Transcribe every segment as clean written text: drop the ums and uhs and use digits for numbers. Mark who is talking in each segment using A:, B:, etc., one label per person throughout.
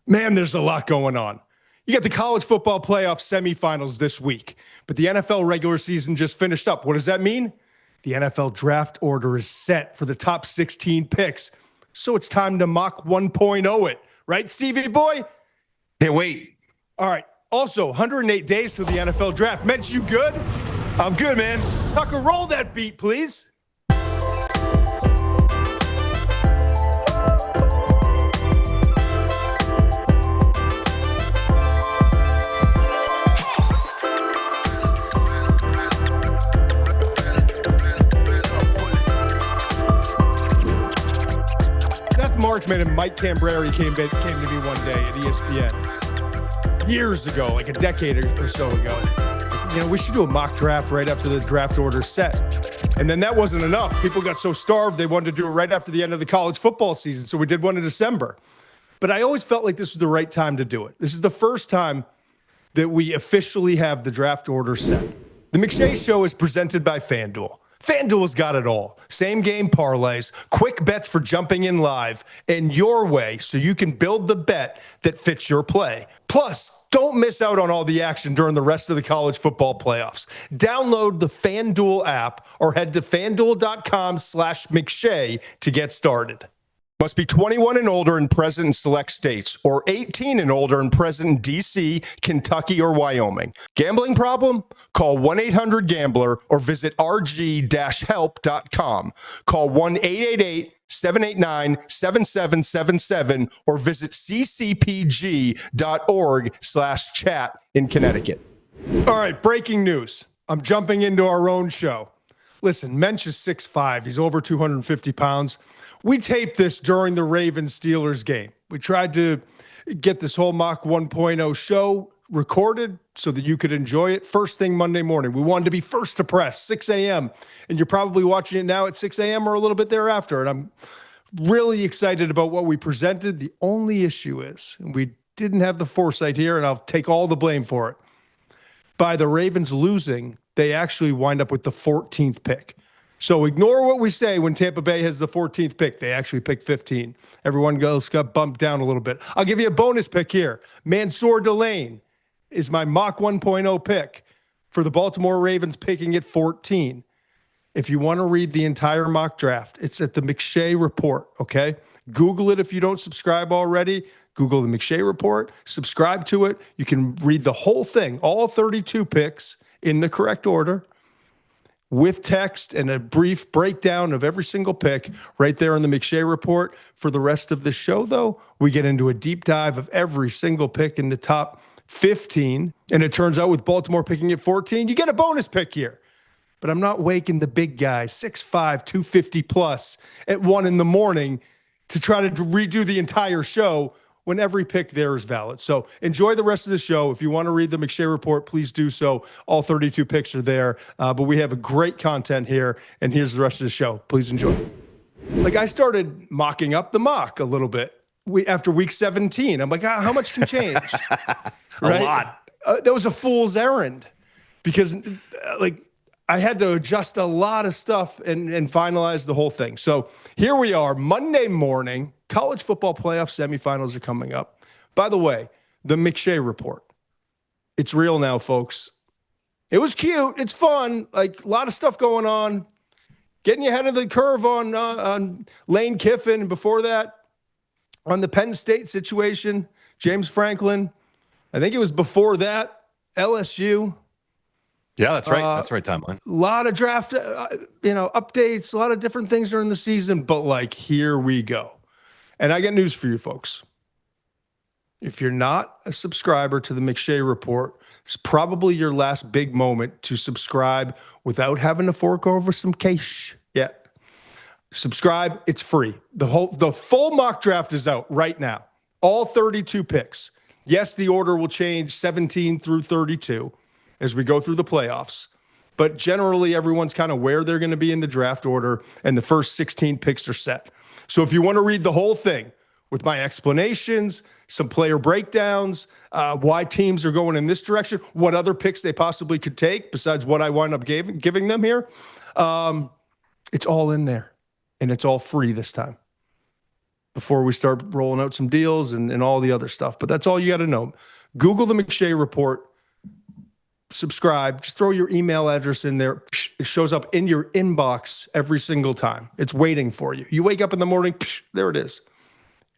A: Man, there's a lot going on. You got the college football playoff semifinals this week, but the NFL regular season just finished up. What does that mean? The NFL draft order is set for the top 16 picks. So it's time to mock 1.0 it. Right, Stevie boy?
B: Can't wait.
A: All right. Also, 108 days to the NFL draft. Mensch, you good?
B: I'm good, man.
A: Tucker, roll that beat, please. Markman and Mike Cambreri came to me one day at ESPN years ago, like a decade or so ago. You know, we should do a mock draft right after the draft order set. And then that wasn't enough. People got so starved they wanted to do it right after the end of the college football season. So we did one in December. But I always felt like this was the right time to do it. This is the first time that we officially have the draft order set. The McShay Show is presented by FanDuel. FanDuel's got it all. Same game parlays, quick bets for jumping in live, and your way so you can build the bet that fits your play. Plus, don't miss out on all the action during the rest of the college football playoffs. Download the FanDuel app or head to FanDuel.com/McShay to get started. Must be 21 and older and present in select states, or 18 and older and present in D.C., Kentucky, or Wyoming. Gambling problem? Call 1-800-GAMBLER or visit rg-help.com. Call 1-888-789-7777 or visit ccpg.org/chat in Connecticut. All right, breaking news. I'm jumping into our own show. Listen, Muench is 6'5". He's over 250 pounds. We taped this during the Ravens-Steelers game. We tried to get this whole Mock 1.0 show recorded so that you could enjoy it first thing Monday morning. We wanted to be first to press, 6 a.m. And you're probably watching it now at 6 a.m. or a little bit thereafter. And I'm really excited about what we presented. The only issue is, and we didn't have the foresight here, and I'll take all the blame for it. By the Ravens losing, they actually wind up with the 14th pick. So ignore what we say when Tampa Bay has the 14th pick. They actually pick 15. Everyone else got bumped down a little bit. I'll give you a bonus pick here. Mansour Delane is my mock 1.0 pick for the Baltimore Ravens, picking at 14. If you want to read the entire mock draft, it's at the McShay Report, okay? Google it if you don't subscribe already. Google the McShay Report. Subscribe to it. You can read the whole thing, all 32 picks in the correct order, with text and a brief breakdown of every single pick right there in the McShay Report. For the rest of the show, though, we get into a deep dive of every single pick in the top 15. And it turns out with Baltimore picking at 14, you get a bonus pick here. But I'm not waking the big guy, 6'5", 250 plus, at 1 a.m. to try to redo the entire show when every pick there is valid. So enjoy the rest of the show. If you want to read the McShay Report, please do so. All 32 picks are there. But we have a great content here, and here's the rest of the show. Please enjoy. Like, I started mocking up the mock a little bit after week 17. I'm like, how much can change?
B: Right? A lot.
A: That was a fool's errand because, I had to adjust a lot of stuff and finalize the whole thing. So here we are, Monday morning. College football playoff semifinals are coming up. By the way, the McShay Report. It's real now, folks. It was cute. It's fun. Like, a lot of stuff going on. Getting you ahead of the curve on Lane Kiffin. And before that, on the Penn State situation, James Franklin. I think it was before that, LSU.
B: Yeah, that's right. That's the right timeline.
A: A lot of draft, updates, a lot of different things during the season. But, here we go. And I got news for you folks. If you're not a subscriber to the McShay Report, it's probably your last big moment to subscribe without having to fork over some cash. Yeah. Subscribe. It's free. The full mock draft is out right now. All 32 picks. Yes, the order will change 17 through 32 as we go through the playoffs. But generally, everyone's kind of where they're going to be in the draft order, and the first 16 picks are set. So if you want to read the whole thing with my explanations, some player breakdowns, why teams are going in this direction, what other picks they possibly could take besides what I wind up giving them here, it's all in there, and it's all free this time. before we start rolling out some deals and all the other stuff. But that's all you got to know. Google the McShay Report. Subscribe. Just throw your email address in there. It shows up in your inbox every single time. It's waiting for you. You wake up in the morning, there it is.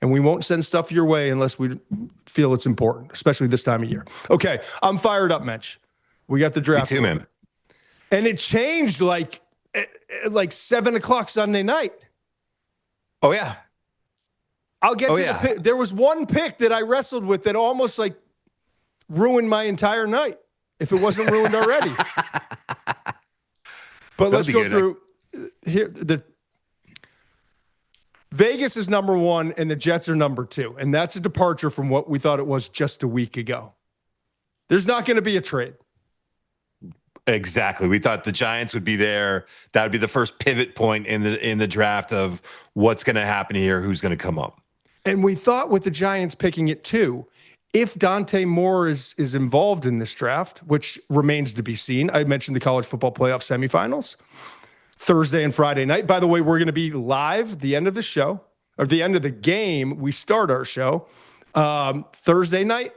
A: And we won't send stuff your way unless we feel it's important, especially this time of year. Okay, I'm fired up, Mensch. We got the draft.
B: Me too, man.
A: And it changed like 7 o'clock Sunday night.
B: Oh, yeah.
A: I'll get to the pick. There was one pick that I wrestled with that almost like ruined my entire night, if it wasn't ruined already. But let's go through here. The Vegas is number 1 and the Jets are number 2. And that's a departure from what we thought it was just a week ago. There's not going to be a trade.
B: Exactly. We thought the Giants would be there. That would be the first pivot point in the draft of what's going to happen here, who's going to come up.
A: And we thought with the Giants picking it too, if Dante Moore is involved in this draft, which remains to be seen. I mentioned the college football playoff semifinals, Thursday and Friday night. By the way, we're going to be live the end of the show, or the end of the game. We start our show Thursday night.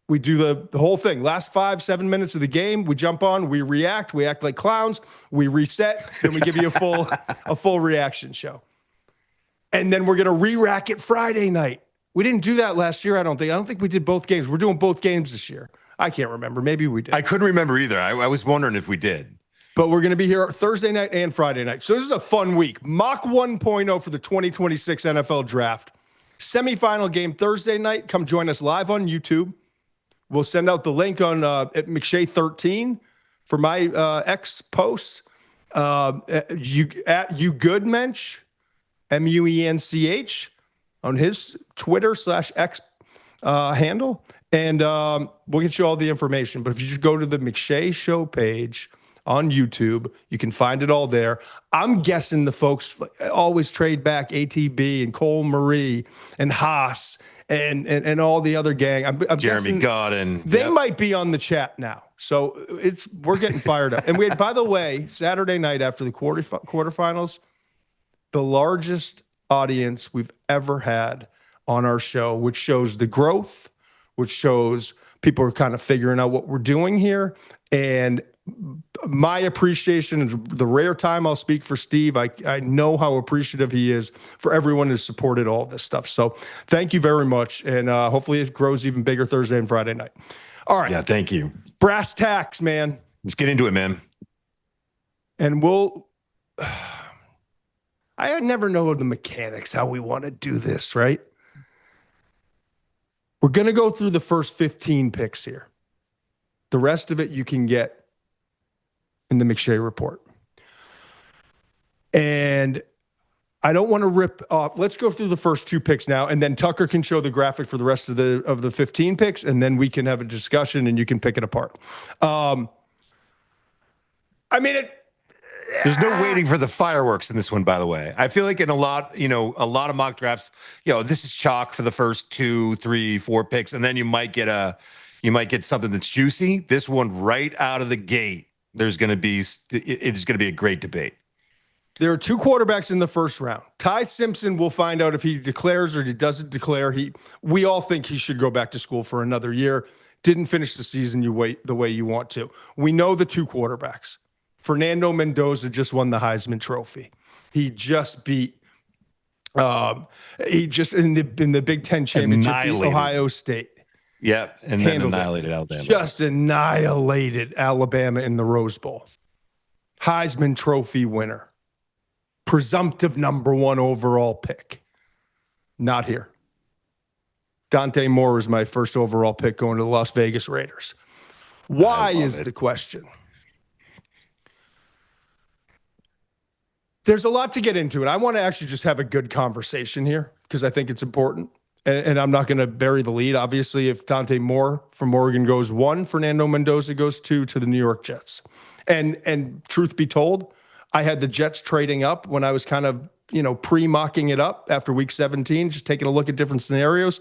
A: We do the whole thing. Last 5-7 minutes of the game, we jump on, we react, we act like clowns, we reset, then we give you a full reaction show. And then we're going to re-rack it Friday night. We didn't do that last year, I don't think. I don't think we did both games. We're doing both games this year. I can't remember. Maybe we did.
B: I couldn't remember either. I was wondering if we did.
A: But we're going to be here Thursday night and Friday night. So this is a fun week. Mock 1.0 for the 2026 NFL Draft. Semifinal game Thursday night. Come join us live on YouTube. We'll send out the link on at McShay 13 for my X posts. You good Mensch, Muench on his Twitter /X handle, and we'll get you all the information. But if you just go to the McShay Show page on YouTube, you can find it all there. I'm guessing the folks always trade back ATB and Cole Marie and Haas and all the other gang. I'm
B: Jeremy Godin.
A: They might be on the chat now. So we're getting fired up. And we had, by the way, Saturday night after the quarterfinals, the largest audience we've ever had on our show, which shows the growth, which shows people are kind of figuring out what we're doing here. And my appreciation is the rare time I'll speak for Steve. I know how appreciative he is for everyone who's supported all this stuff. So thank you very much. And hopefully it grows even bigger Thursday and Friday night. All right.
B: Yeah, thank you.
A: Brass tacks, man.
B: Let's get into it, man.
A: And I never know the mechanics, how we want to do this, right? We're going to go through the first 15 picks here. The rest of it you can get in the McShay Report. And I don't want to rip off. Let's go through the first 2 picks now, and then Tucker can show the graphic for the rest of the 15 picks, and then we can have a discussion and you can pick it apart.
B: There's no waiting for the fireworks in this one, by the way. I feel like in a lot of mock drafts, this is chalk for the first 2, 3, 4 picks, and then you might get something that's juicy. This one right out of the gate, it's going to be a great debate.
A: There are 2 quarterbacks in the first round. Ty Simpson, we'll find out if he declares or he doesn't declare. We all think he should go back to school for another year. Didn't finish the season the way you want to. We know the 2 quarterbacks. Fernando Mendoza just won the Heisman Trophy. He just beat in the Big Ten championship beat Ohio State.
B: Yep, and then annihilated Alabama.
A: Just annihilated Alabama in the Rose Bowl. Heisman Trophy winner. Presumptive number 1 overall pick. Not here. Dante Moore is my first overall pick going to the Las Vegas Raiders. Why is the question? There's a lot to get into, and I want to actually just have a good conversation here because I think it's important. And I'm not going to bury the lead. Obviously, if Dante Moore from Oregon goes 1, Fernando Mendoza goes 2 to the New York Jets. And truth be told, I had the Jets trading up when I was kind of, pre-mocking it up after week 17, just taking a look at different scenarios.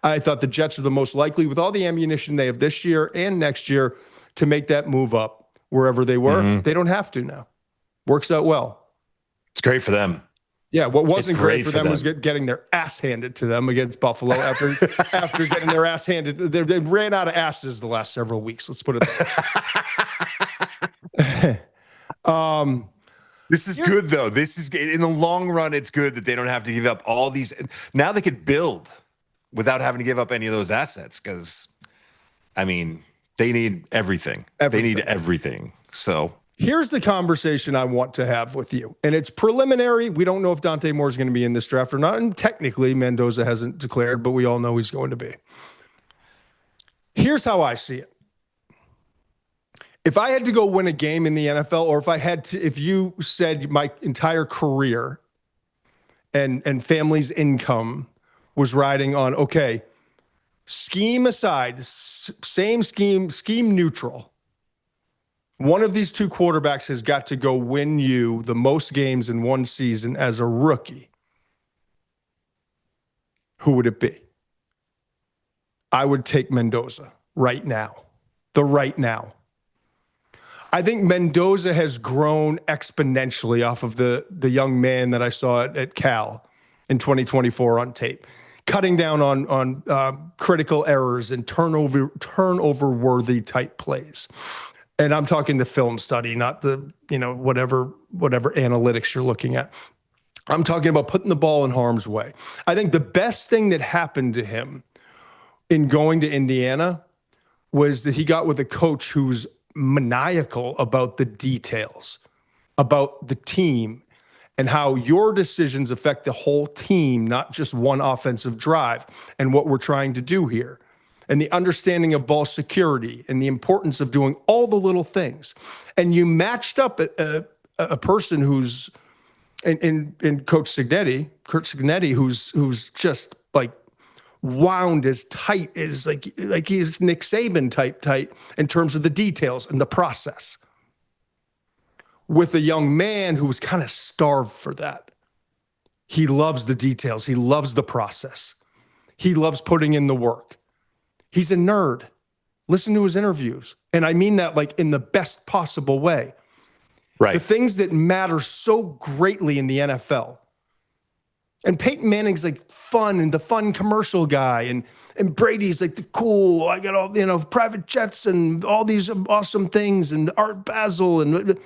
A: I thought the Jets are the most likely, with all the ammunition they have this year and next year, to make that move up wherever they were. Mm-hmm. They don't have to now. Works out well.
B: It's great for them.
A: Yeah, what wasn't
B: It's
A: great for them was getting their ass handed to them against Buffalo after getting their ass handed. They ran out of asses the last several weeks. Let's put it that way.
B: This is good, though. This is in the long run. It's good that they don't have to give up all these. Now they could build without having to give up any of those assets because, I mean, they need everything. They need everything. So
A: here's the conversation I want to have with you. And it's preliminary. We don't know if Dante Moore is going to be in this draft or not. And technically, Mendoza hasn't declared, but we all know he's going to be. Here's how I see it. If I had to go win a game in the NFL, or if you said my entire career and family's income was riding on, okay, scheme aside, same scheme neutral, one of these two quarterbacks has got to go win you the most games in one season as a rookie, who would it be? I would take Mendoza right now. Right now. I think Mendoza has grown exponentially off of the young man that I saw at Cal in 2024 on tape, cutting down on critical errors and turnover worthy type plays. And I'm talking the film study, not the whatever analytics you're looking at. I'm talking about putting the ball in harm's way. I think the best thing that happened to him in going to Indiana was that he got with a coach who's maniacal about the details, about the team, and how your decisions affect the whole team, not just one offensive drive, and what we're trying to do here, and the understanding of ball security and the importance of doing all the little things. And you matched up a person who's in Kurt Cignetti, who's just like wound as tight as like he's Nick Saban type tight in terms of the details and the process, with a young man who was kind of starved for that. He loves the details. He loves the process. He loves putting in the work. He's a nerd. Listen to his interviews. And I mean that like in the best possible way.
B: Right.
A: The things that matter so greatly in the NFL. And Peyton Manning's like fun and the fun commercial guy. And Brady's like the cool, I got all, private jets and all these awesome things and Art Basel. And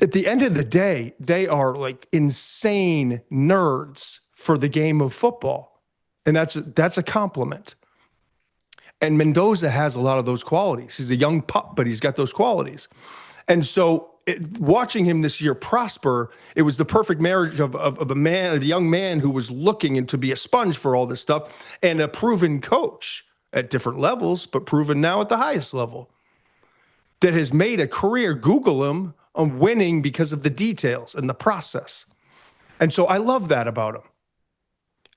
A: at the end of the day, they are like insane nerds for the game of football. And that's a compliment. And Mendoza has a lot of those qualities. He's a young pup, but he's got those qualities. And so watching him this year prosper, it was the perfect marriage of a young man who was looking to be a sponge for all this stuff, and a proven coach at different levels, but proven now at the highest level, that has made a career. Google him on winning because of the details and the process. And so I love that about him.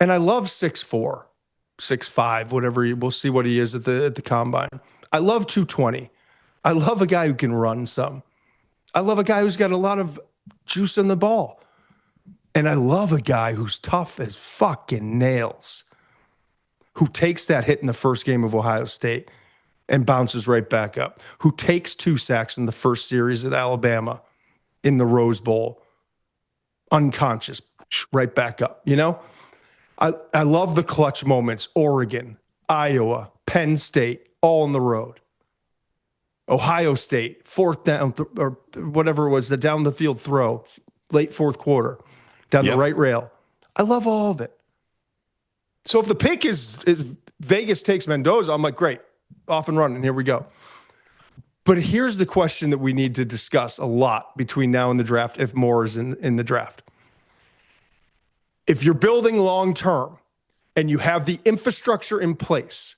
A: And I love 6'4", 6'5", whatever. We'll see what he is at the combine. I love 220. I love a guy who can run some. I love a guy who's got a lot of juice in the ball. And I love a guy who's tough as fucking nails, who takes that hit in the first game of Ohio State and bounces right back up, who takes 2 sacks in the first series at Alabama in the Rose Bowl, unconscious, right back up. I love the clutch moments. Oregon, Iowa, Penn State, all on the road. Ohio State, fourth down, or whatever it was, the down the field throw, late fourth quarter, down the right rail. I love all of it. So if the pick is Vegas takes Mendoza, I'm like, great, off and running, here we go. But here's the question that we need to discuss a lot between now and the draft, if Moore is in the draft. If you're building long-term and you have the infrastructure in place,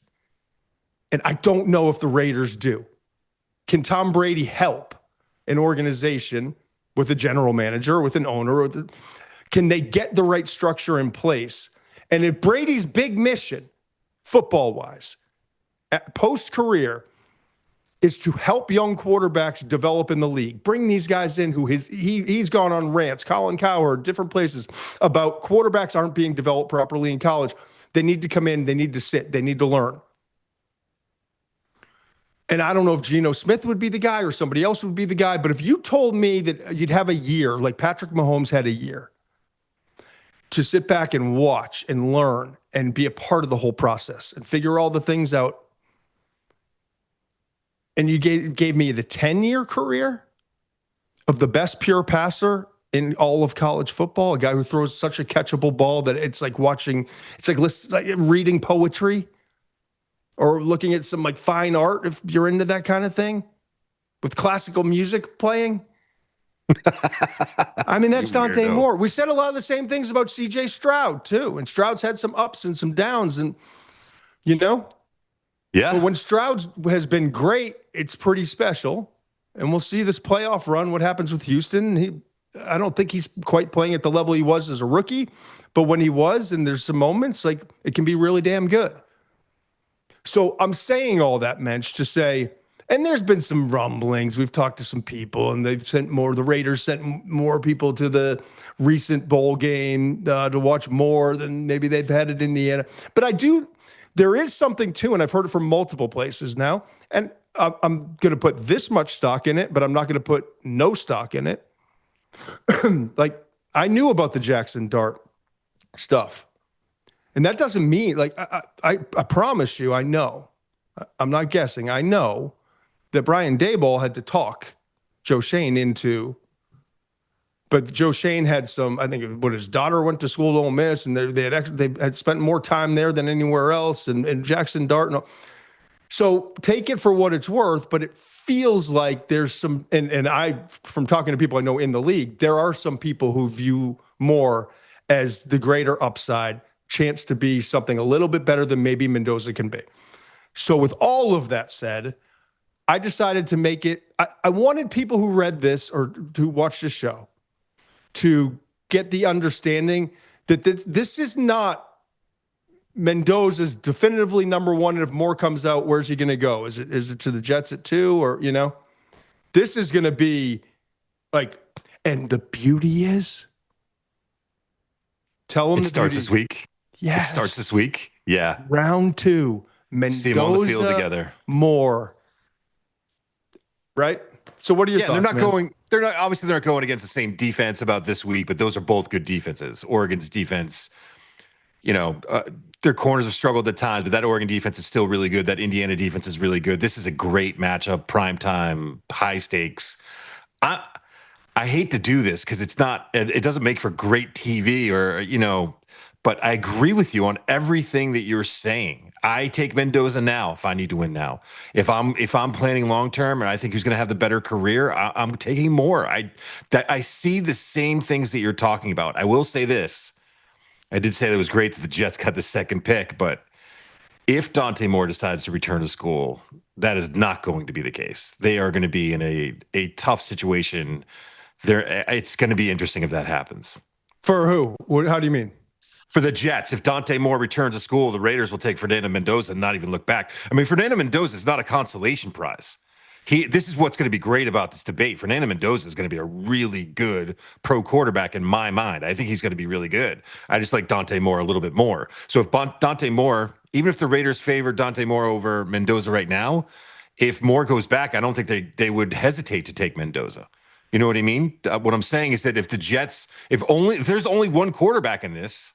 A: and I don't know if the Raiders do, can Tom Brady help an organization with a general manager, with an owner? Can they get the right structure in place? And if Brady's big mission, football-wise, post-career, is to help young quarterbacks develop in the league, bring these guys in who he's gone on rants, Colin Cowherd, different places, about quarterbacks aren't being developed properly in college. They need to come in, they need to sit, they need to learn. And I don't know if Geno Smith would be the guy or somebody else would be the guy, but if you told me that you'd have a year like Patrick Mahomes had a year, to sit back and watch and learn and be a part of the whole process and figure all the things out. And you gave me the 10-year career of the best pure passer in all of college football, a guy who throws such a catchable ball that it's like reading poetry or looking at some like fine art if you're into that kind of thing with classical music playing. I mean, that's Dante Moore. We said a lot of the same things about CJ Stroud too. And Stroud's had some ups and some downs and, yeah. But when Stroud has been great, it's pretty special. And we'll see this playoff run, what happens with Houston. I don't think he's quite playing at the level he was as a rookie, but when he was, and there's some moments, like it can be really damn good. So I'm saying all that, Mensch, to say, and there's been some rumblings. We've talked to some people, and they've sent more. The Raiders sent more people to the recent bowl game to watch more than maybe they've had at Indiana. But there is something too, and I've heard it from multiple places now, and I'm going to put this much stock in it, but I'm not going to put no stock in it. Like, I knew about the Jackson Dart stuff. And that doesn't mean, like, I promise you, I know. I'm not guessing. I know that Brian Daboll had to talk Joe Schoen into, but Joe Schoen had some, I think his daughter went to school at Ole Miss, and they had spent more time there than anywhere else, and Jackson Dart. So take it for what it's worth, but it feels like there's some, and I, from talking to people I know in the league, there are some people who view Moore as the greater upside, chance to be something a little bit better than maybe Mendoza can be. So with all of that said, I decided to make it, I wanted people who read this or who watched this show to get the understanding that this is not Mendoza's definitively number one, and if Moore comes out, where's he going to go? Is it to the Jets at 2, or this is going to be like, and the beauty is, tell him
B: it starts this week.
A: Yes,
B: it starts this week. Yeah,
A: round 2, Mendoza,
B: see them on the field together.
A: Moore, right? So what are your thoughts?
B: They're not going against the same defense about this week, but those are both good defenses. Oregon's defense, their corners have struggled at times, but that Oregon defense is still really good. That Indiana defense is really good. This is a great matchup, primetime, high stakes. I hate to do this because it doesn't make for great TV but I agree with you on everything that you're saying. I take Mendoza now if I need to win now. If I'm planning long term and I think he's going to have the better career, I'm taking more. I see the same things that you're talking about. I will say this. I did say that it was great that the Jets got the second pick, but if Dante Moore decides to return to school, that is not going to be the case. They are going to be in a tough situation. It's going to be interesting if that happens.
A: For who? How do you mean?
B: For the Jets, if Dante Moore returns to school, the Raiders will take Fernando Mendoza and not even look back. I mean, Fernando Mendoza is not a consolation prize. This is what's going to be great about this debate. Fernando Mendoza is going to be a really good pro quarterback in my mind. I think he's going to be really good. I just like Dante Moore a little bit more. So if Dante Moore, even if the Raiders favor Dante Moore over Mendoza right now, if Moore goes back, I don't think they would hesitate to take Mendoza. You know what I mean? What I'm saying is that if the Jets, if there's only one quarterback in this,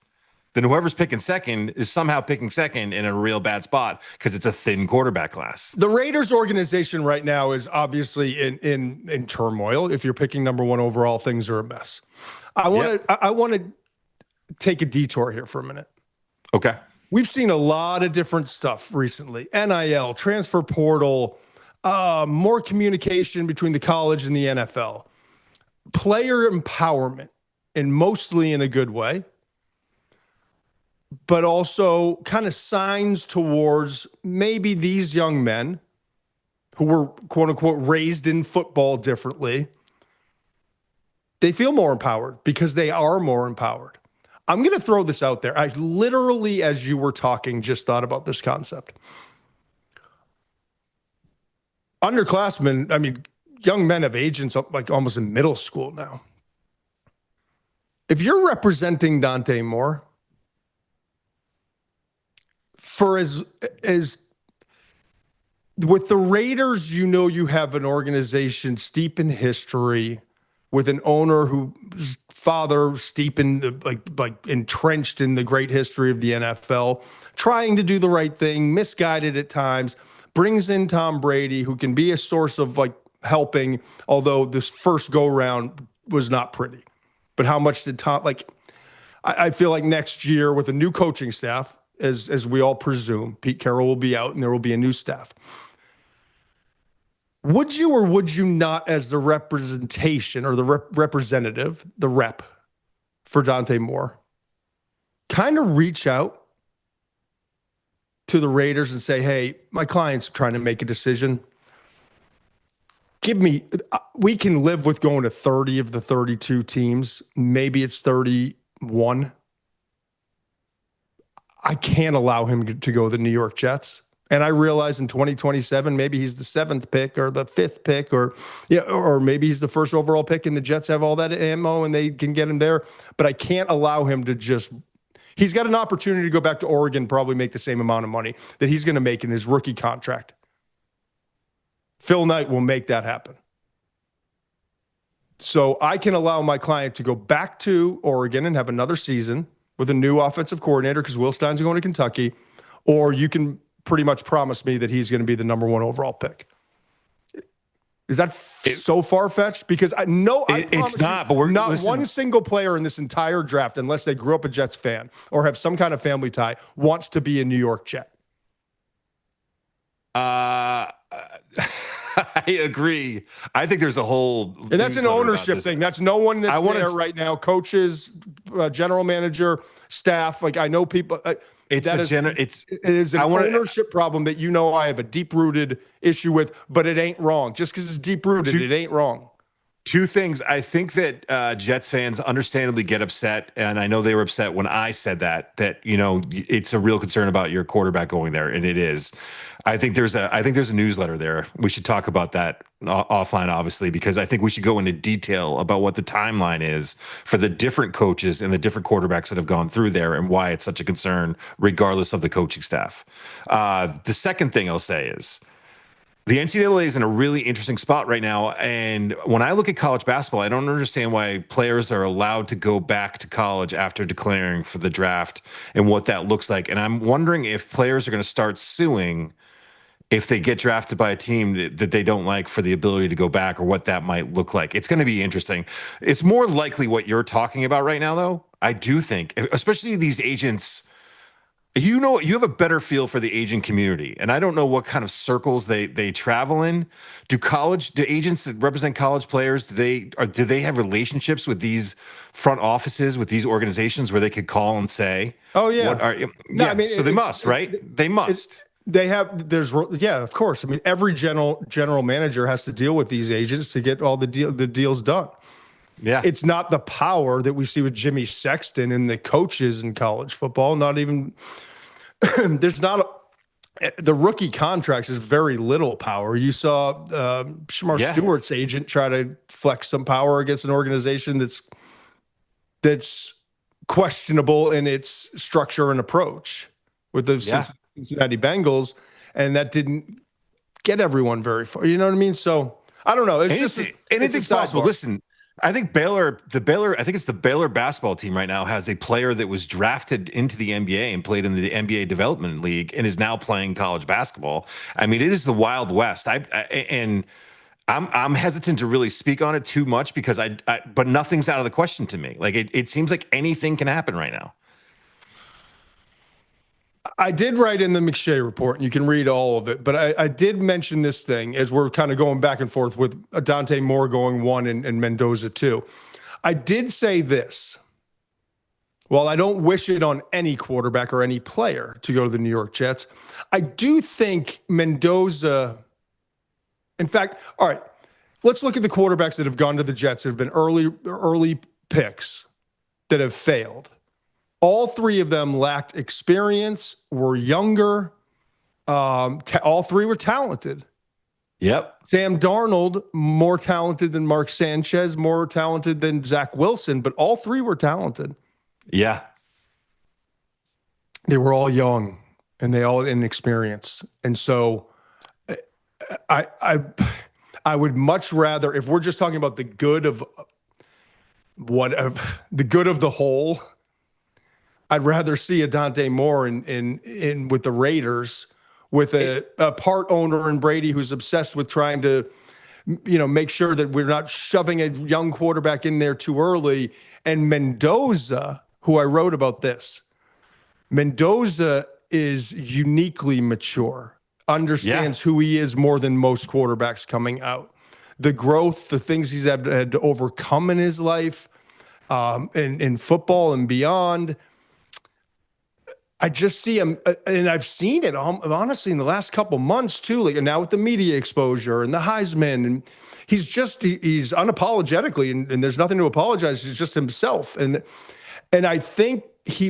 B: then whoever's picking second is somehow picking second in a real bad spot because it's a thin quarterback class.
A: The Raiders organization right now is obviously in turmoil. If you're picking number 1 overall, things are a mess. I want to take a detour here for a minute.
B: Okay.
A: We've seen a lot of different stuff recently. NIL, transfer portal, more communication between the college and the NFL, player empowerment, and mostly in a good way, but also kind of signs towards maybe these young men who were, quote unquote, raised in football differently. They feel more empowered because they are more empowered. I'm going to throw this out there. I literally, as you were talking, just thought about this concept. Underclassmen, I mean, young men have agents up like almost in middle school now. If you're representing Dante Moore, for as with the Raiders, you have an organization steep in history with an owner whose father steep in the, like entrenched in the great history of the NFL, trying to do the right thing, misguided at times, brings in Tom Brady, who can be a source of like helping, although this first go round was not pretty. But how much did Tom, like, I feel like next year with a new coaching staff, as we all presume, Pete Carroll will be out and there will be a new staff. Would you or would you not, as the representation or the representative, the rep for Dante Moore, kind of reach out to the Raiders and say, hey, my client's trying to make a decision. We can live with going to 30 of the 32 teams. Maybe it's 31. I can't allow him to go to the New York Jets. And I realize in 2027, maybe he's the 7th pick or the 5th pick, or maybe he's the first overall pick and the Jets have all that ammo and they can get him there. But I can't allow him to he's got an opportunity to go back to Oregon, probably make the same amount of money that he's going to make in his rookie contract. Phil Knight will make that happen. So I can allow my client to go back to Oregon and have another season with a new offensive coordinator because Will Stein's going to Kentucky, or you can pretty much promise me that he's going to be the number 1 overall pick. Is that so far-fetched? Because I know
B: it's not, but
A: one single player in this entire draft, unless they grew up a Jets fan or have some kind of family tie, wants to be a New York Jet.
B: I agree. I think there's a whole,
A: and that's an ownership thing. That's no one that's there right now. Coaches, general manager, staff. Like I know people. It is an ownership problem that I have a deep-rooted issue with, but it ain't wrong. Just because it's deep-rooted, it ain't wrong.
B: Two things. I think that Jets fans understandably get upset, and I know they were upset when I said that it's a real concern about your quarterback going there, and it is. I think there's a newsletter there. We should talk about that offline, obviously, because I think we should go into detail about what the timeline is for the different coaches and the different quarterbacks that have gone through there and why it's such a concern, regardless of the coaching staff. The second thing I'll say is, the NCAA is in a really interesting spot right now. And when I look at college basketball, I don't understand why players are allowed to go back to college after declaring for the draft and what that looks like. And I'm wondering if players are going to start suing if they get drafted by a team that they don't like for the ability to go back, or what that might look like. It's going to be interesting. It's more likely what you're talking about right now, though. I do think, especially these agents, you have a better feel for the agent community, and I don't know what kind of circles they travel in. Do agents that represent college players, do they have relationships with these front offices, with these organizations where they could call and say, "Oh yeah, so they must, right? They must."
A: They have. Of course. I mean, every general manager has to deal with these agents to get all the deals done.
B: Yeah,
A: it's not the power that we see with Jimmy Sexton and the coaches in college football. Not even there's not the rookie contracts is very little power. You saw Shamar Stewart's agent try to flex some power against an organization that's questionable in its structure and approach with the Cincinnati Bengals, and that didn't get everyone very far. You know what I mean? So I don't know. It's possible.
B: Listen. I think the Baylor basketball team right now has a player that was drafted into the NBA and played in the NBA Development League and is now playing college basketball. I mean, it is the Wild West. I'm hesitant to really speak on it too much because but nothing's out of the question to me. Like it seems like anything can happen right now.
A: I did write in the McShay Report, and you can read all of it, but I did mention this thing as we're kind of going back and forth with Dante Moore going 1 and Mendoza 2. I did say this. While I don't wish it on any quarterback or any player to go to the New York Jets, I do think Mendoza, in fact, all right, let's look at the quarterbacks that have gone to the Jets that have been early picks that have failed. All 3 of them lacked experience, were younger. All 3 were talented.
B: Yep.
A: Sam Darnold, more talented than Mark Sanchez, more talented than Zach Wilson, but all 3 were talented.
B: Yeah.
A: They were all young, and they all had inexperience. And so I would much rather, if we're just talking about the good of the good of the whole. I'd rather see a Dante Moore in with the Raiders with a part owner in Brady who's obsessed with trying to, make sure that we're not shoving a young quarterback in there too early. And Mendoza, who I wrote about this, Mendoza is uniquely mature, understands who he is more than most quarterbacks coming out. The growth, the things he's had to overcome in his life, in football and beyond. I just see him, and I've seen it honestly in the last couple months too. Like now with the media exposure and the Heisman, and he's unapologetically, and there's nothing to apologize. He's just himself, and I think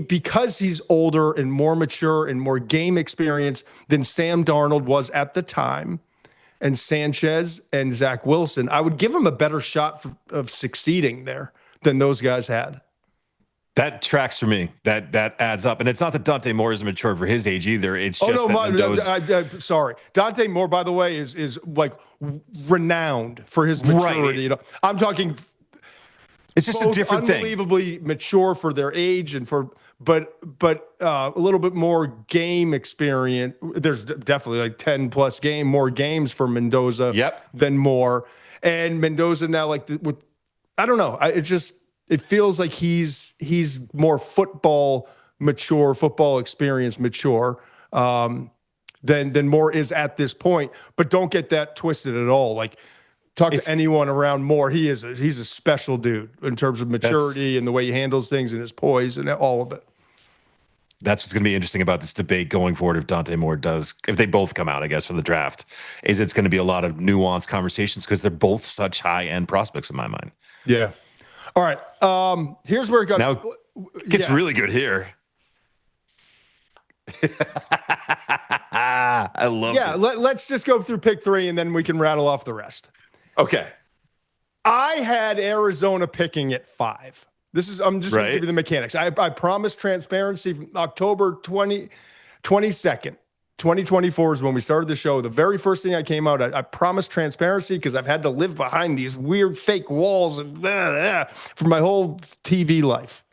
A: because he's older and more mature and more game experience than Sam Darnold was at the time, and Sanchez and Zach Wilson, I would give him a better shot of succeeding there than those guys had.
B: That tracks for me. That adds up. And it's not that Dante Moore isn't mature for his age either. It's just
A: sorry. Dante Moore, by the way, is like renowned for his maturity.
B: Right.
A: I'm talking.
B: It's just a different thing.
A: Unbelievably mature for their age and but a little bit more game experience. There's definitely like 10 plus more games for Mendoza than Moore. And Mendoza now I don't know. It feels like he's more football mature, football experience mature than Moore is at this point. But don't get that twisted at all. Like talk to anyone around Moore. He's a special dude in terms of maturity and the way he handles things and his poise and all of it.
B: That's what's going to be interesting about this debate going forward. If they both come out, I guess, for the draft, is it's going to be a lot of nuanced conversations because they're both such high end prospects in my mind.
A: Yeah. All right. Here's where it got.
B: Now it gets really good here. I love it. Yeah,
A: let's just go through pick 3 and then we can rattle off the rest.
B: Okay.
A: I had Arizona picking at 5. I'm just going to give you the mechanics. I promised transparency from October 22nd. 2024 is when we started the show. The very first thing I came out, I promised transparency because I've had to live behind these weird fake walls and for my whole TV life.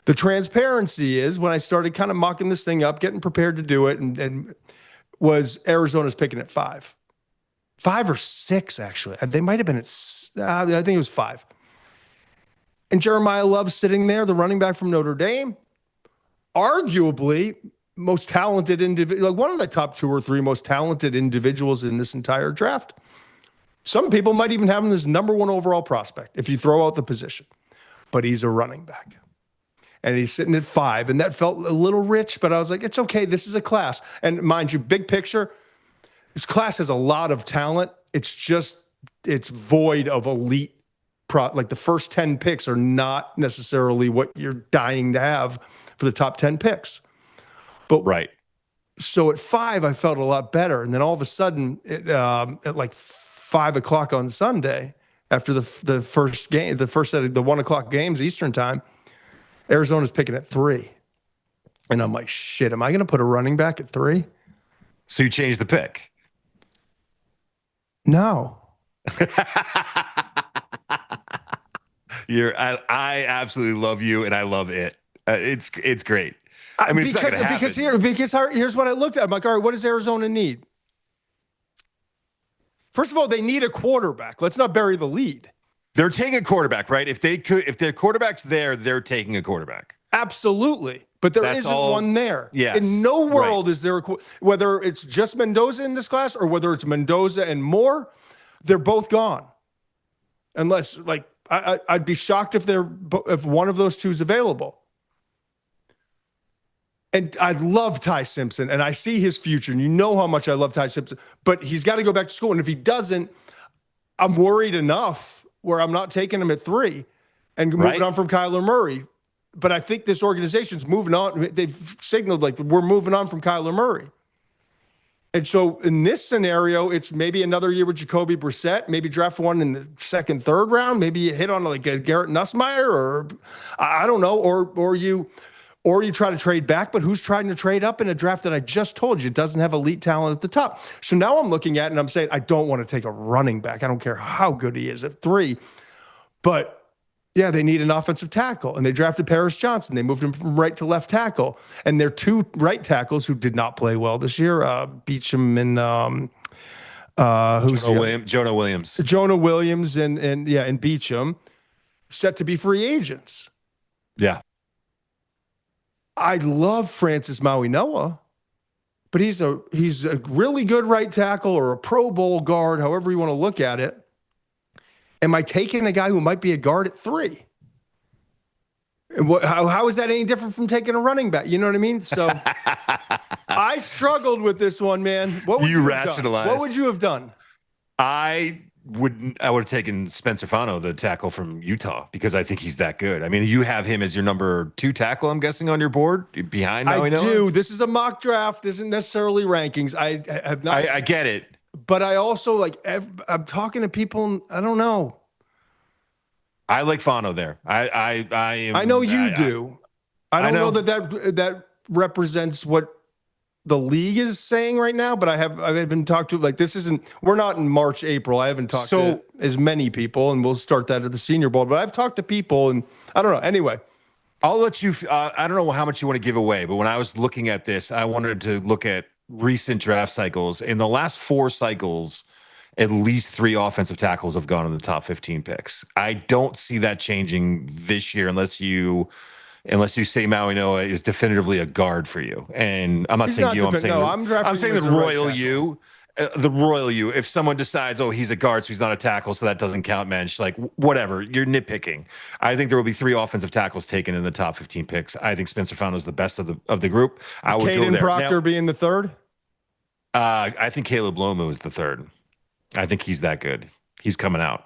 A: The transparency is when I started kind of mocking this thing up, getting prepared to do it, and was Arizona's picking at 5. 5 or 6, actually. They might have been I think it was 5. And Jeremiyah Love's sitting there, the running back from Notre Dame, arguably most talented individual, like one of the top 2 or 3 most talented individuals in this entire draft. Some people might even have him as number 1 overall prospect if you throw out the position, but he's a running back and he's sitting at 5. And that felt a little rich, but I was like, it's okay. This is a class. And mind you, big picture, this class has a lot of talent. It's void of elite like the first 10 picks are not necessarily what you're dying to have for the top 10 picks. But so at 5, I felt a lot better. And then all of a sudden, at like 5 o'clock on Sunday, after the first game, the first set of the 1 o'clock games, Eastern time, Arizona's picking at 3. And I'm like, shit, am I going to put a running back at 3?
B: So you changed the pick?
A: No.
B: I absolutely love you, and I love it. It's great. I mean,
A: here's what I looked at. I'm like, all right, what does Arizona need? First of all, they need a quarterback. Let's not bury the lead.
B: They're taking a quarterback, right? If their quarterback's there, they're taking a quarterback.
A: Absolutely. But there isn't one there.
B: Yes.
A: In no world is there whether it's just Mendoza in this class or whether it's Mendoza and Moore, they're both gone. Unless, like, I'd be shocked if one of those two is available. And I love Ty Simpson, and I see his future, and you know how much I love Ty Simpson. But he's got to go back to school, and if he doesn't, I'm worried enough where I'm not taking him at 3 and moving on from Kyler Murray. But I think this organization's moving on. They've signaled, like, we're moving on from Kyler Murray. And so in this scenario, it's maybe another year with Jacoby Brissett, maybe draft one in the second, third round, maybe you hit on like a Garrett Nussmeier, or I don't know, or you try to trade back, but who's trying to trade up in a draft that I just told you doesn't have elite talent at the top? So now I'm looking at it and I'm saying, I don't want to take a running back. I don't care how good he is at 3, but Yeah, they need an offensive tackle, and they drafted Paris Johnson. They moved him from right to left tackle, and their two right tackles who did not play well this year, Beecham and
B: Jonah Williams.
A: Jonah Williams and Beecham, set to be free agents.
B: Yeah.
A: I love Francis Mauigoa, but he's a really good right tackle or a Pro Bowl guard, however you want to look at it. Am I taking a guy who might be a guard at 3? And how is that any different from taking a running back? You know what I mean? So I struggled with this one, man. What would you rationalize? What would you have done?
B: I would have taken Spencer Fano, the tackle from Utah, because I think he's that good. I mean, you have him as your number 2 tackle, I'm guessing, on your board behind Mauigoa?
A: I do. This is a mock draft. This isn't necessarily rankings. I have not.
B: I get it.
A: But I also, I'm talking to people, I don't know.
B: I like Fano there. I
A: know you do. I don't know that represents what the league is saying right now, but I've been talked to, we're not in March, April. I haven't talked to as many people, and we'll start that at the Senior Bowl, but I've talked to people, and I don't know. Anyway,
B: I'll let you, I don't know how much you want to give away, but when I was looking at this, I wanted to look at recent draft cycles. In the last 4 cycles, at least 3 offensive tackles have gone in the top 15 picks. I don't see that changing this year unless you say Mauigoa is definitively a guard for you. And I'm not saying you. I'm saying the royal you. The royal you. If someone decides, he's a guard, so he's not a tackle, so that doesn't count, Mensch. Whatever. You're nitpicking. I think there will be 3 offensive tackles taken in the top 15 picks. I think Spencer Fano is the best of the group. I would go there.
A: Proctor being the 3rd.
B: I think Caleb Lomu is the 3rd. I think he's that good. He's coming out.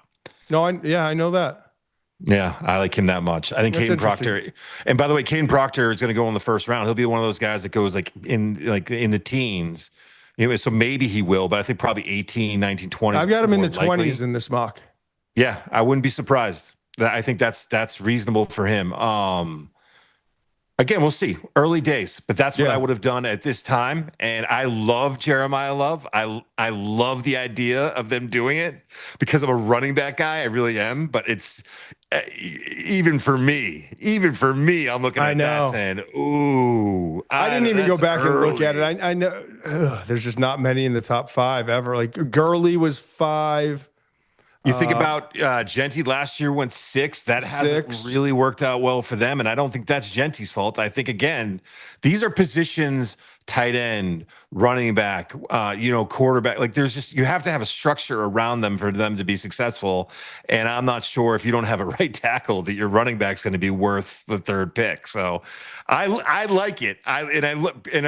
A: No, I know that.
B: Yeah, I like him that much. I think Caden Proctor. And by the way, Caden Proctor is going to go in the first round. He'll be one of those guys that goes in the teens. So maybe he will, but I think probably 18, 19, 20.
A: I've got him in the 20s in this mock.
B: Yeah, I wouldn't be surprised. I think that's reasonable for him. Again, we'll see. Early days, but that's what I would have done at this time. And I love Jeremiyah Love. I love the idea of them doing it because I'm a running back guy. I really am. But it's even for me, I'm looking at that saying, ooh.
A: I didn't even go back and look at it. I know there's just not many in the top 5 ever. Like Gurley was 5.
B: You think about Genty last year went 6. That hasn't really worked out well for them, and I don't think that's Genty's fault. I think, again, these are positions, tight end, running back, quarterback. You have to have a structure around them for them to be successful, and I'm not sure if you don't have a right tackle that your running back's going to be worth the 3rd pick. So I like it. I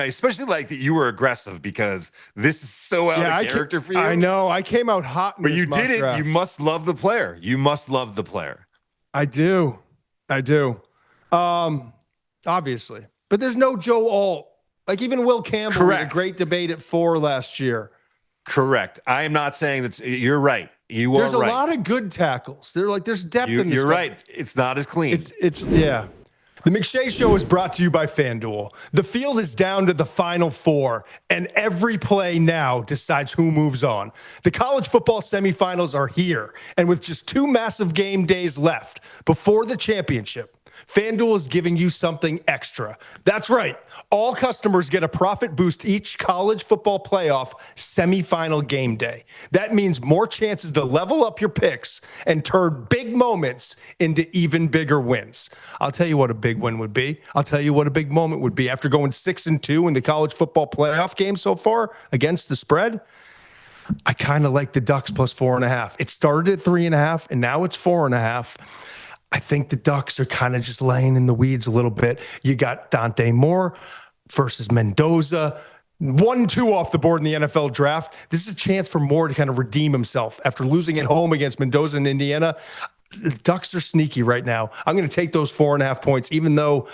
B: especially like that you were aggressive because this is so out of character for you.
A: I know. I came out hot,
B: but you did it. Draft. You must love the player. I do. Obviously, but there's no Joe Alt. Even Will Campbell had a great debate at 4 last year. Correct. I am not saying that you're right.
A: There's a lot of good tackles. There's depth in this.
B: You're right. It's not as clean.
A: Yeah. The McShay Show is brought to you by FanDuel. The field is down to the final 4, and every play now decides who moves on. The college football semifinals are here, and with just 2 massive game days left before the championship, FanDuel is giving you something extra. That's right. All customers get a profit boost each college football playoff semifinal game day. That means more chances to level up your picks and turn big moments into even bigger wins. I'll tell you what a big win would be. I'll tell you what a big moment would be. After going 6-2 in the college football playoff game so far against the spread, I kind of like the Ducks plus 4.5. It started at 3.5, and now it's 4.5. I think the Ducks are kind of just laying in the weeds a little bit. You got Dante Moore versus Mendoza. 1-2 off the board in the NFL draft. This is a chance for Moore to kind of redeem himself after losing at home against Mendoza and Indiana. The Ducks are sneaky right now. I'm going to take those 4.5 points, even though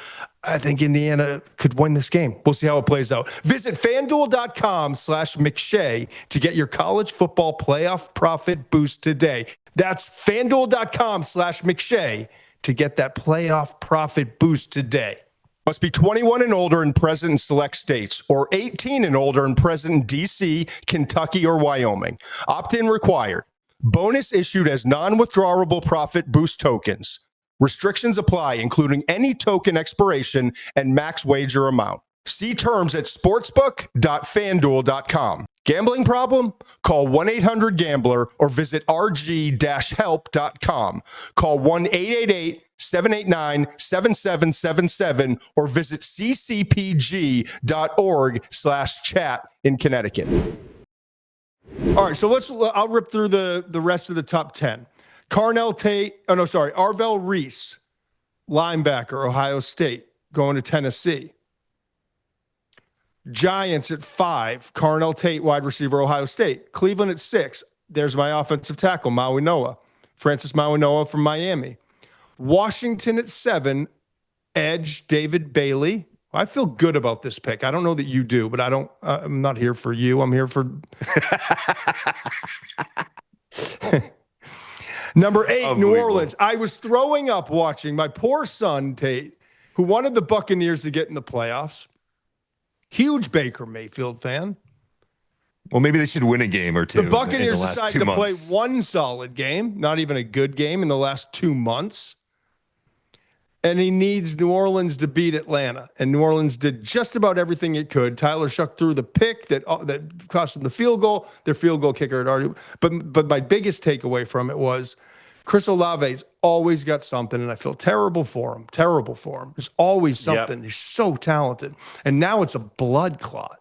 A: I think Indiana could win this game. We'll see how it plays out. Visit FanDuel.com/McShay to get your college football playoff profit boost today. That's FanDuel.com/McShay to get that playoff profit boost today. Must be 21 and older and present in select states, or 18 and older and present in D.C., Kentucky, or Wyoming. Opt-in required. Bonus issued as non-withdrawable profit boost tokens. Restrictions apply, including any token expiration and max wager amount. See terms at sportsbook.fanduel.com. Gambling problem? Call 1-800-GAMBLER or visit rg-help.com. Call 1-888-789-7777 or visit ccpg.org/chat in Connecticut. All right, so I'll rip through the rest of the top 10. Arvell Reese, linebacker, Ohio State, going to Tennessee. Giants at 5, Carnell Tate, wide receiver, Ohio State. Cleveland at 6, there's my offensive tackle, Francis Mauigoa from Miami. Washington at 7, edge, David Bailey. I feel good about this pick. I don't know that you do, but I'm not here for you. I'm here for Number 8, New Orleans. I was throwing up watching my poor son, Tate, who wanted the Buccaneers to get in the playoffs. Huge Baker Mayfield fan.
B: Well, maybe they should win a game or two.
A: The Buccaneers decided to play one solid game, not even a good game in the last 2 months. And he needs New Orleans to beat Atlanta. And New Orleans did just about everything it could. Tyler Shuck threw the pick that cost them the field goal. Their field goal kicker had already. But my biggest takeaway from it was Chris Olave's always got something, and I feel terrible for him. There's always something. Yep. He's so talented. And now it's a blood clot.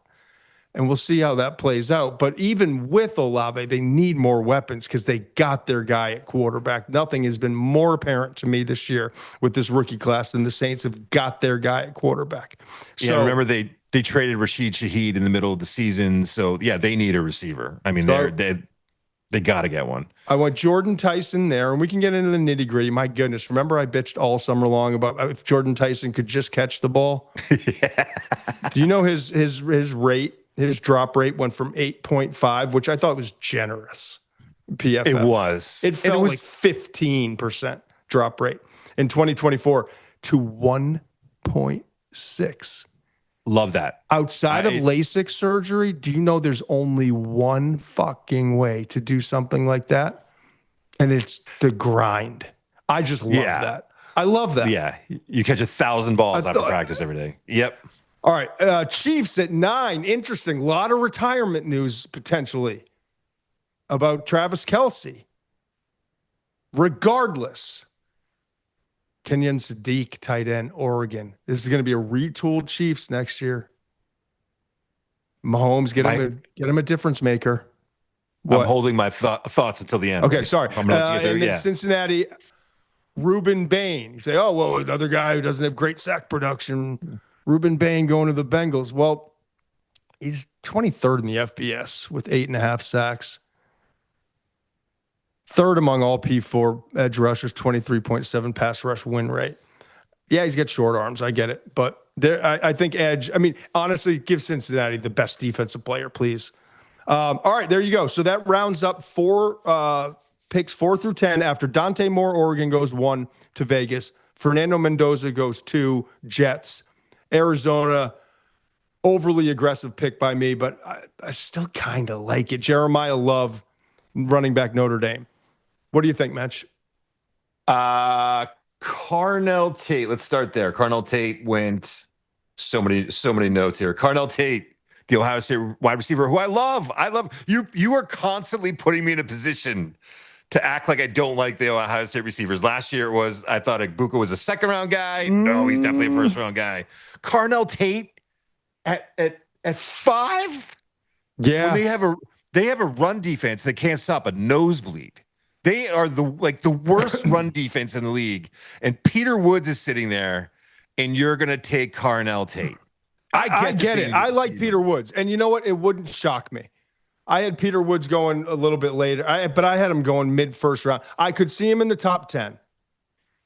A: And we'll see how that plays out. But even with Olave, they need more weapons because they got their guy at quarterback. Nothing has been more apparent to me this year with this rookie class than the Saints have got their guy at quarterback.
B: So, remember they traded Rashid Shaheed in the middle of the season. So, they need a receiver. I mean, they got to get one.
A: I want Jordyn Tyson there, and we can get into the nitty-gritty. My goodness, remember I bitched all summer long about if Jordyn Tyson could just catch the ball? Yeah. Do you know his rate? His drop rate went from 8.5, which I thought was generous. PFF.
B: It was.
A: It felt like 15% drop rate in 2024 to 1.6.
B: Love that.
A: Outside of LASIK surgery, do you know there's only one fucking way to do something like that? And it's the grind. I just love that. I love that.
B: Yeah. You catch 1,000 balls after practice every day. Yep.
A: All right, Chiefs at 9. Interesting. A lot of retirement news potentially about Travis Kelce. Regardless, Kenyon Sadiq, tight end, Oregon. This is going to be a retooled Chiefs next year. Mahomes, get him a difference maker.
B: What? I'm holding my thoughts until the end.
A: Okay, sorry. I'm going to get there. And then Cincinnati, Rueben Bain. You say, oh, well, another guy who doesn't have great sack production. Rueben Bain going to the Bengals. Well, he's 23rd in the FBS with 8.5 sacks. Third among all P4 edge rushers, 23.7 pass rush win rate. Yeah, he's got short arms. I get it. But I think edge, honestly, give Cincinnati the best defensive player, please. All right, there you go. So that rounds up 4 picks 4 through 10 after Dante Moore, Oregon goes 1 to Vegas. Fernando Mendoza goes 2, Jets. Arizona, overly aggressive pick by me, but I still kind of like it. Jeremiyah Love, running back Notre Dame. What do you think, Mench?
B: Carnell Tate. Let's start there. Carnell Tate went so many notes here. Carnell Tate, the Ohio State wide receiver, who I love. You are constantly putting me in a position to act like I don't like the Ohio State receivers. Last year I thought Buka was a second-round guy. No, he's definitely a first-round guy. Carnell Tate at 5?
A: Yeah.
B: When they have a run defense that can't stop a nosebleed. They are the worst run defense in the league. And Peter Woods is sitting there, and you're going to take Carnell Tate.
A: I get it. I like Peter Woods. And you know what? It wouldn't shock me. I had Peter Woods going a little bit later, but I had him going mid-first round. I could see him in the top 10.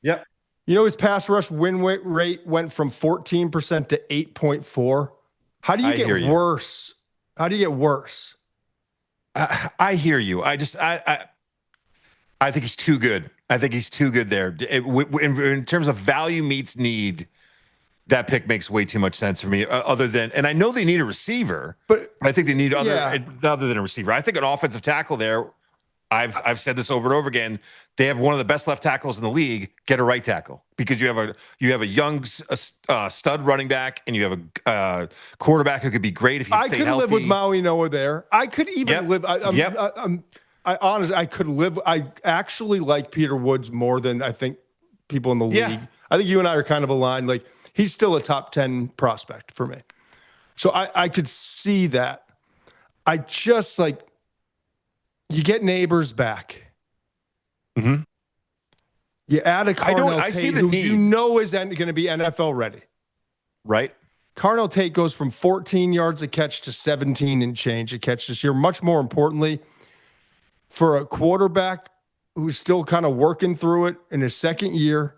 A: Yep. You know, his pass rush win rate went from 14% to 8.4. How do you get worse? How do you get worse?
B: I hear you. I think he's too good. I think he's too good there. In terms of value meets need, that pick makes way too much sense for me. And I know they need a receiver, but I think they need other than a receiver. I think an offensive tackle there. I've said this over and over again. They have one of the best left tackles in the league. Get a right tackle because you have a young stud running back, and you have a quarterback who could be great if he stayed healthy.
A: I could live with Mauigoa there. I could even live. I honestly, I could live. I actually like Peter Woods more than I think people in the league. I think you and I are kind of aligned. Like, he's still a top 10 prospect for me. So I could see that. I just like, you get Neighbors back.
B: Mm-hmm.
A: You add a Carnell
B: I
A: Tate
B: see the
A: who
B: need.
A: you know is going to be NFL ready.
B: Right.
A: Carnell Tate goes from 14 yards a catch to 17 and change a catch this year. Much more importantly, for a quarterback who's still kind of working through it in his second year,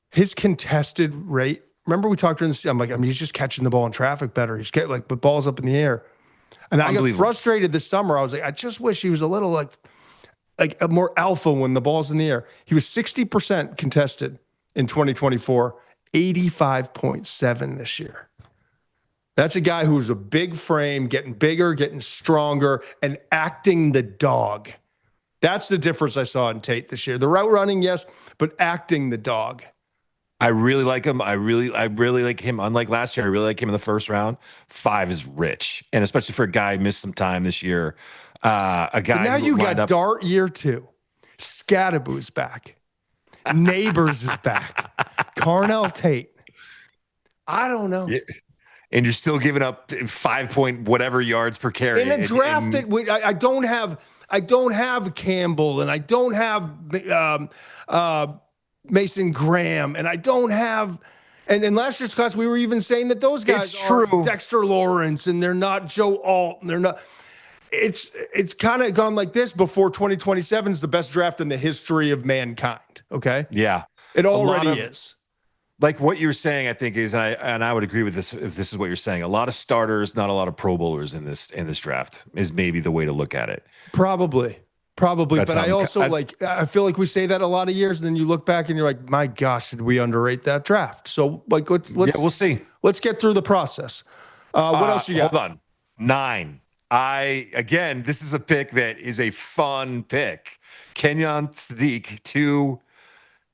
A: his contested rate. Remember we talked during this. He's just catching the ball in traffic better. He's getting the ball's up in the air. And I got frustrated this summer. I was like, I just wish he was a little like a more alpha when the ball's in the air. He was 60% contested in 2024, 85.7 this year. That's a guy who's a big frame, getting bigger, getting stronger, and acting the dog. That's the difference I saw in Tate this year. The route running, yes, but acting the dog.
B: I really like him. I really like him. Unlike last year, I really like him in the first round. 5 is rich, and especially for a guy who missed some time this year. A guy. But
A: now you got Dart year 2. Scattaboo's back. Neighbors is back. Carnell Tate. I don't know.
B: Yeah. And you're still giving up 5 point whatever yards per carry
A: in a draft that I don't have Campbell, and I don't have Mason Graham, and I don't have. And in last year's class, we were even saying that those guys are Dexter Lawrence, and they're not Joe Alt, and they're not. It's kind of gone like this before 2027 is the best draft in the history of mankind. Okay.
B: Yeah.
A: It already is.
B: Like what you're saying, I think is, and I would agree with this if this is what you're saying. A lot of starters, not a lot of Pro Bowlers in this draft is maybe the way to look at it.
A: Probably. But I also I feel like we say that a lot of years, and then you look back and you're like, my gosh, did we underrate that draft? So let's
B: we'll see.
A: Let's get through the process. What else you got?
B: Hold on. 9. Again, this is a pick that is a fun pick. Kenyon Sadiq to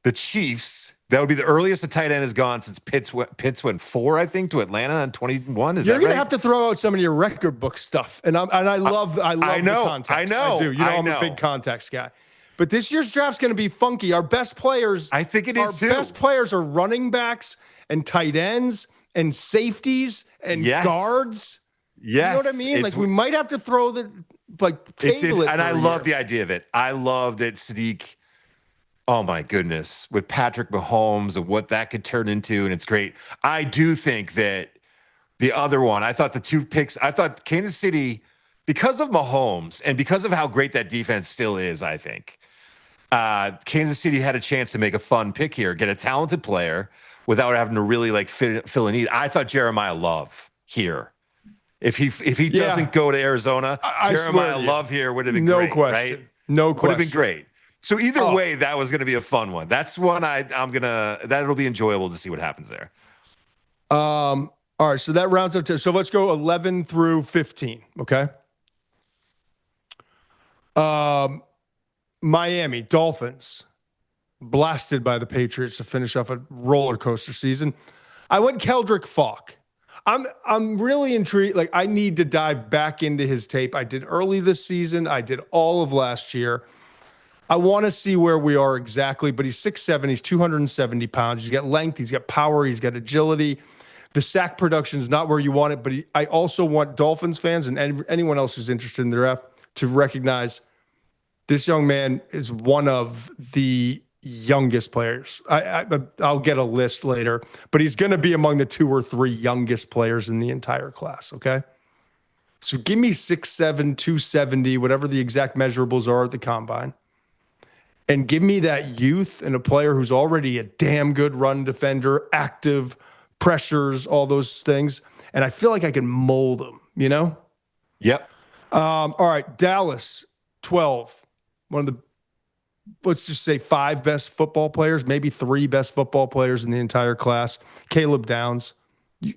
B: the Chiefs. That would be the earliest a tight end has gone since Pitts went 4, I think, to Atlanta in 21. You're
A: going to have to throw out some of your record book stuff, and I love the context.
B: I know.
A: I do. I'm a big context guy. But this year's draft's going to be funky. Our best players,
B: I think it is too.
A: Our best players are running backs and tight ends and safeties and guards.
B: Yes.
A: You know what I mean? We might have to throw the table it.
B: And I love the idea of it. I love that Sadiq. Oh my goodness, with Patrick Mahomes and what that could turn into, and it's great. I do think that the other one, I thought the 2 picks, I thought Kansas City, because of Mahomes and because of how great that defense still is, I think Kansas City had a chance to make a fun pick here, get a talented player without having to really fill a need. I thought Jeremiyah Love here. If he doesn't go to Arizona, Jeremiyah Love here would have been great,
A: question.
B: Right?
A: No question.
B: Would have been great. So either way, that was going to be a fun one. That's one that'll be enjoyable to see what happens there.
A: All right, so that rounds up to, so let's go 11 through 15, okay? Miami Dolphins blasted by the Patriots to finish off a roller coaster season. I went Keldric Faulk. I'm really intrigued. I need to dive back into his tape. I did early this season. I did all of last year. I want to see where we are exactly, but he's 6'7", he's 270 pounds. He's got length, he's got power, he's got agility. The sack production is not where you want it, but I also want Dolphins fans and anyone else who's interested in the draft to recognize this young man is one of the youngest players. I'll get a list later, but he's going to be among the 2 or 3 youngest players in the entire class, okay? So give me 6'7", 270, whatever the exact measurables are at the combine. And give me that youth and a player who's already a damn good run defender, active, pressures, all those things. And I feel like I can mold him, you know?
B: Yep.
A: All right, Dallas, 12. One of the, let's just say 5 best football players, maybe 3 best football players in the entire class. Caleb Downs.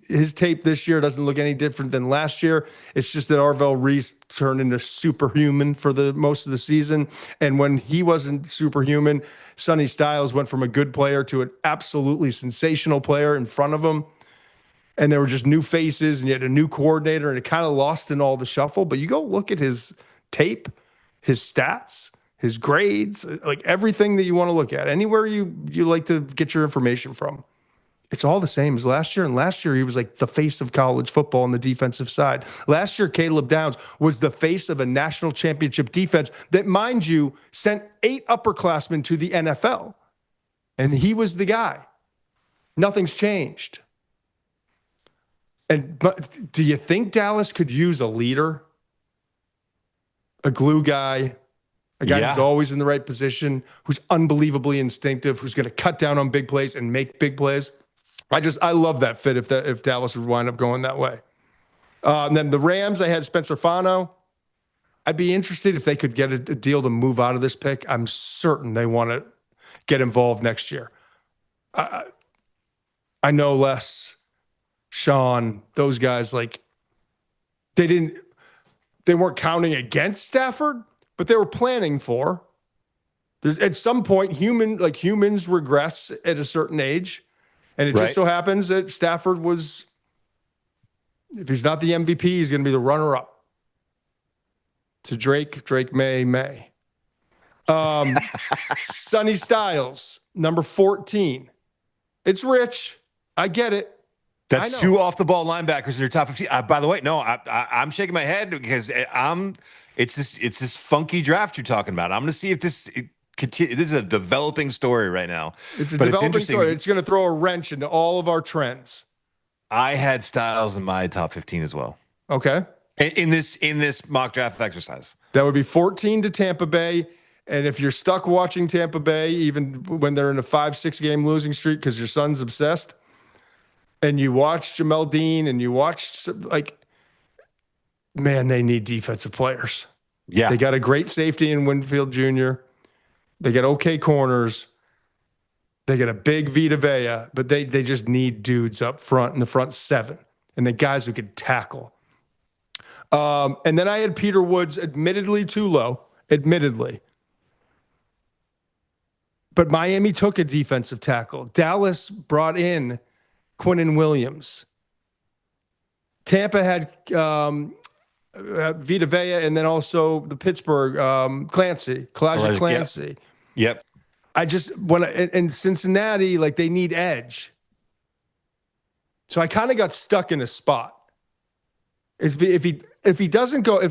A: His tape this year doesn't look any different than last year. It's just that Arvell Reese turned into superhuman for the most of the season. And when he wasn't superhuman, Sonny Styles went from a good player to an absolutely sensational player in front of him. And there were just new faces, and you had a new coordinator, and it kind of lost in all the shuffle. But you go look at his tape, his stats, his grades, like everything that you want to look at, anywhere you like to get your information from. It's all the same as last year. And last year, he was like the face of college football on the defensive side. Last year, Caleb Downs was the face of a national championship defense that, mind you, sent 8 upperclassmen to the NFL. And he was the guy. Nothing's changed. But do you think Dallas could use a leader? A glue guy? A guy who's always in the right position, who's unbelievably instinctive, who's going to cut down on big plays and make big plays? I love that fit if Dallas would wind up going that way. And then the Rams, I had Spencer Fano. I'd be interested if they could get a deal to move out of this pick. I'm certain they want to get involved next year. I know Les, Sean, those guys, like they weren't counting against Stafford, but they were planning for. At some point, humans regress at a certain age. And it just so happens that Stafford was, if he's not the MVP, he's going to be the runner-up to Drake May. Sonny Styles, number 14. It's rich. I get it.
B: That's 2 off-the-ball linebackers in your top 15. By the way, no, I'm shaking my head because it's this funky draft you're talking about. I'm going to see if this is a developing story right now.
A: It's a developing story. It's going to throw a wrench into all of our trends.
B: I had Styles in my top 15 as well.
A: Okay.
B: In this mock draft exercise.
A: That would be 14 to Tampa Bay. And if you're stuck watching Tampa Bay, even when they're in a 5-6 game losing streak because your son's obsessed, and you watch Jamel Dean and you watch, man, they need defensive players.
B: Yeah.
A: They got a great safety in Winfield Jr. They got okay corners. They got a big Vita Vea, but they just need dudes up front in the front 7 and the guys who could tackle. And then I had Peter Woods, admittedly too low, but Miami took a defensive tackle. Dallas brought in Quinnen Williams. Tampa had Vita Vea, and then also the Pittsburgh Clancy, Kalijah Clancy.
B: Yep.
A: I just in Cincinnati, like they need edge. So I kind of got stuck in a spot. If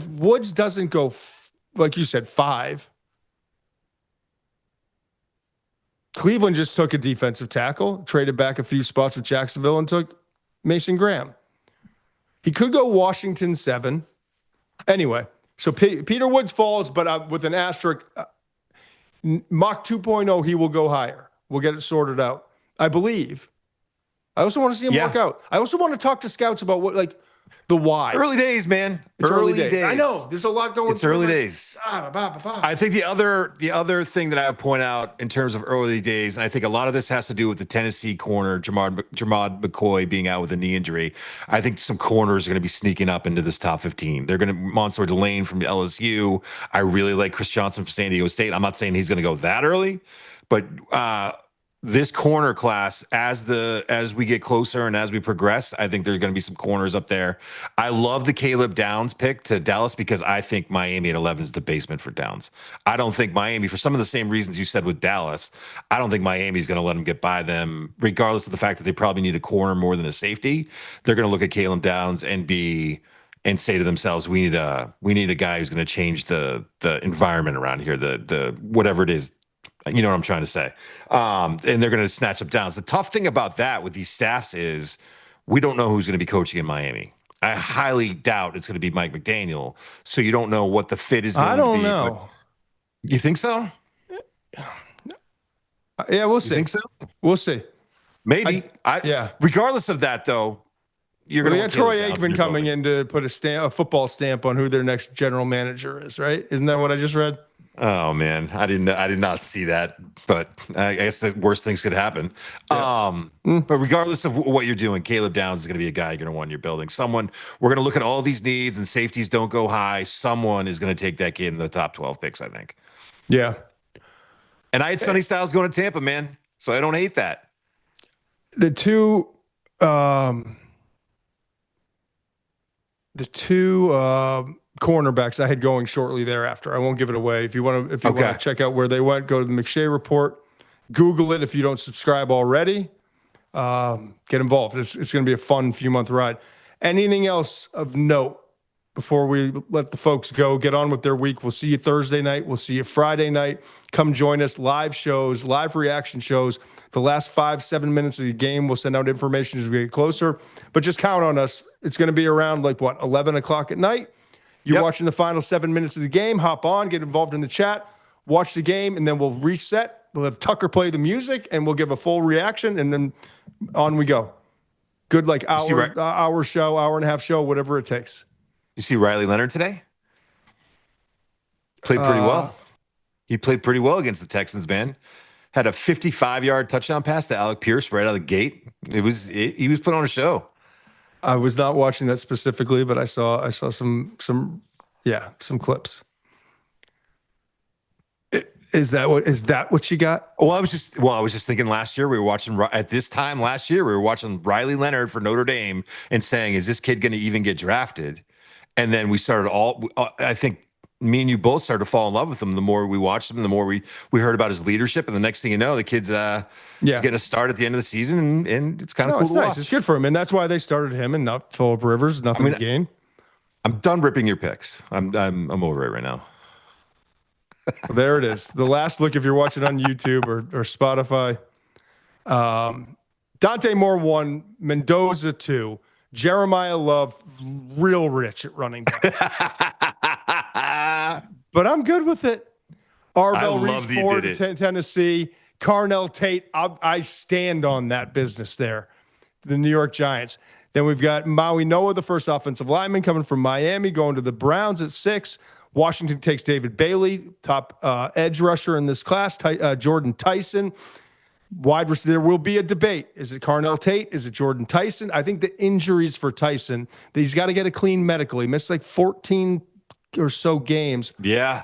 A: Woods doesn't go, like you said, 5. Cleveland just took a defensive tackle, traded back a few spots with Jacksonville, and took Mason Graham. He could go Washington 7. Anyway, so Peter Woods falls, but with an asterisk. Mock 2.0, he will go higher. We'll get it sorted out. I believe. I also want to see him work out. I also want to talk to scouts about the why.
B: Early days, man.
A: It's early days. I know. There's a lot going on.
B: It's early days. I think the other thing that I would point out in terms of early days, and I think a lot of this has to do with the Tennessee corner, Jamad McCoy being out with a knee injury. I think some corners are going to be sneaking up into this top 15. They're going to Monsoor Delane from LSU. I really like Chris Johnson from San Diego State. I'm not saying he's going to go that early, but this corner class, as we get closer and as we progress, I think there's going to be some corners up there. I love the Caleb Downs pick to Dallas because I think Miami at 11 is the basement for Downs. I don't think Miami, for some of the same reasons you said with Dallas, I don't think Miami's going to let them get by them, regardless of the fact that they probably need a corner more than a safety. They're going to look at Caleb Downs and say to themselves, we need a guy who's going to change the environment around here, the whatever it is. You know what I'm trying to say. And they're going to snatch up Downs. The tough thing about that with these staffs is we don't know who's going to be coaching in Miami. I highly doubt it's going to be Mike McDaniel. So you don't know what the fit is going to be.
A: I don't know.
B: You think so?
A: Yeah, we'll see.
B: You think so?
A: We'll see.
B: Maybe. Regardless of that, though, you're going to
A: get Troy Aikman coming in to put a football stamp on who their next general manager is, right? Isn't that what I just read?
B: Oh man, I did not see that, but I guess the worst things could happen.
A: Yeah.
B: But regardless of what you're doing, Caleb Downs is going to be a guy you're going to want in your building. We're going to look at all these needs and safeties don't go high. Someone is going to take that kid in the top 12 picks, I think.
A: Yeah.
B: And I had Sonny Styles going to Tampa, man, so I don't hate that.
A: The two cornerbacks I had going shortly thereafter. I won't give it away. If you want to check out where they went, go to the McShay Report. Google it if you don't subscribe already. Get involved. It's going to be a fun few month ride. Anything else of note before we let the folks go? Get on with their week. We'll see you Thursday night. We'll see you Friday night. Come join us. Live shows, live reaction shows. The last 5-7 minutes of the game, we'll send out information as we get closer. But just count on us. It's going to be around 11 o'clock at night. You're watching the final 7 minutes of the game. Hop on, get involved in the chat, watch the game, and then we'll reset. We'll have Tucker play the music, and we'll give a full reaction, and then on we go. Good hour show, hour and a half show, whatever it takes.
B: You see Riley Leonard today? Played pretty well. He played pretty well against the Texans, man. Had a 55-yard touchdown pass to Alec Pierce right out of the gate. He was put on a show.
A: I was not watching that specifically, but I saw some clips. Is that what you got?
B: Well, I was just thinking last year we were watching Riley Leonard for Notre Dame and saying, is this kid going to even get drafted? And then we started I think me and you both started to fall in love with him. The more we watched him, the more we heard about his leadership. And the next thing you know, the kid's getting a start at the end of the season, and it's kind of cool.
A: It's nice. It's good for him, and that's why they started him and not Phillip Rivers. Nothing to gain.
B: I'm done ripping your picks. I'm over it right now.
A: There it is. The last look, if you're watching on YouTube or Spotify. Dante Moore 1, Mendoza 2, Jeremiyah Love real rich at running back. But I'm good with it. Arvell, Reese, Ford, Tennessee, Carnell, Tate. I stand on that business there. The New York Giants. Then we've got Mauigoa, the first offensive lineman, coming from Miami, going to the Browns at 6. Washington takes David Bailey, top edge rusher in this class. Jordyn Tyson, wide receiver. There will be a debate. Is it Carnell Tate? Is it Jordyn Tyson? I think the injuries for Tyson, he's got to get a clean medical. He missed 14 or so games.
B: Yeah.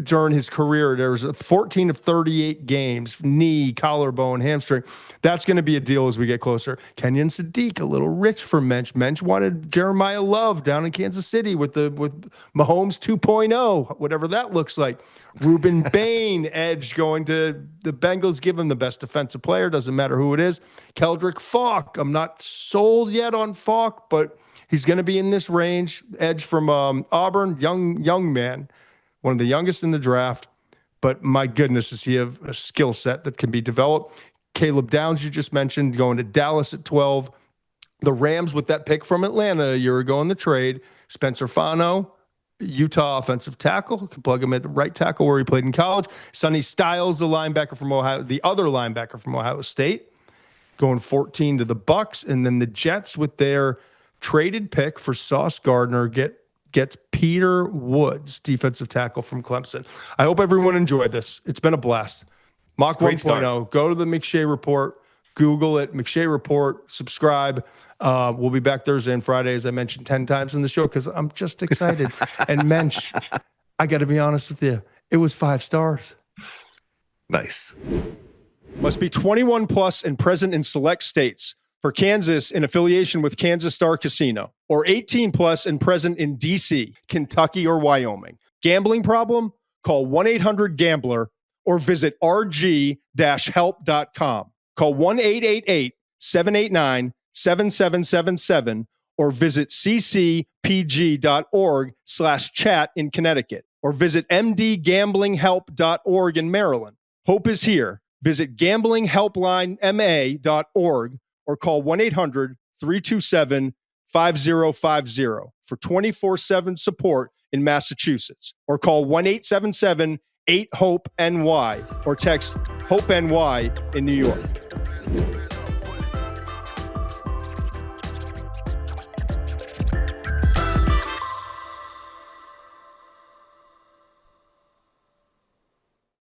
A: During his career, there was 14 of 38 games, knee, collarbone, hamstring. That's going to be a deal as we get closer. Kenyon Sadiq, a little rich for Muench. Muench wanted Jeremiyah Love down in Kansas City with Mahomes 2.0, whatever that looks like. Rueben Bain, edge going to the Bengals. Give him the best defensive player. Doesn't matter who it is. Keldric Faulk. I'm not sold yet on Faulk, but he's going to be in this range. Edge from Auburn, young man. One of the youngest in the draft, but my goodness, does he have a skill set that can be developed? Caleb Downs, you just mentioned, going to Dallas at 12. The Rams with that pick from Atlanta a year ago in the trade. Spencer Fano, Utah offensive tackle. Can plug him at the right tackle where he played in college. Sonny Styles, the linebacker from Ohio, the other linebacker from Ohio State, going 14 to the Bucs. And then the Jets with their traded pick for Sauce Gardner gets Peter Woods, defensive tackle from Clemson. I hope everyone enjoyed this. It's been a blast. Mock 1.0. Go to the McShay Report. Google it, McShay Report. Subscribe. We'll be back Thursday and Friday, as I mentioned 10 times in the show, because I'm just excited. And Muench, I got to be honest with you, it was 5 stars.
B: Nice.
A: Must be 21 plus and present in select states. For Kansas, in affiliation with Kansas Star Casino, or 18 plus and present in D.C., Kentucky, or Wyoming. Gambling problem? Call 1-800-GAMBLER or visit rg-help.com. Call 1-888-789-7777 or visit ccpg.org/chat in Connecticut or visit mdgamblinghelp.org in Maryland. Hope is here. Visit gamblinghelplinema.org or call 1-800-327-5050 for 24/7 support in Massachusetts. Or call 1-877-8-HOPE-NY or text HOPE-NY in New York.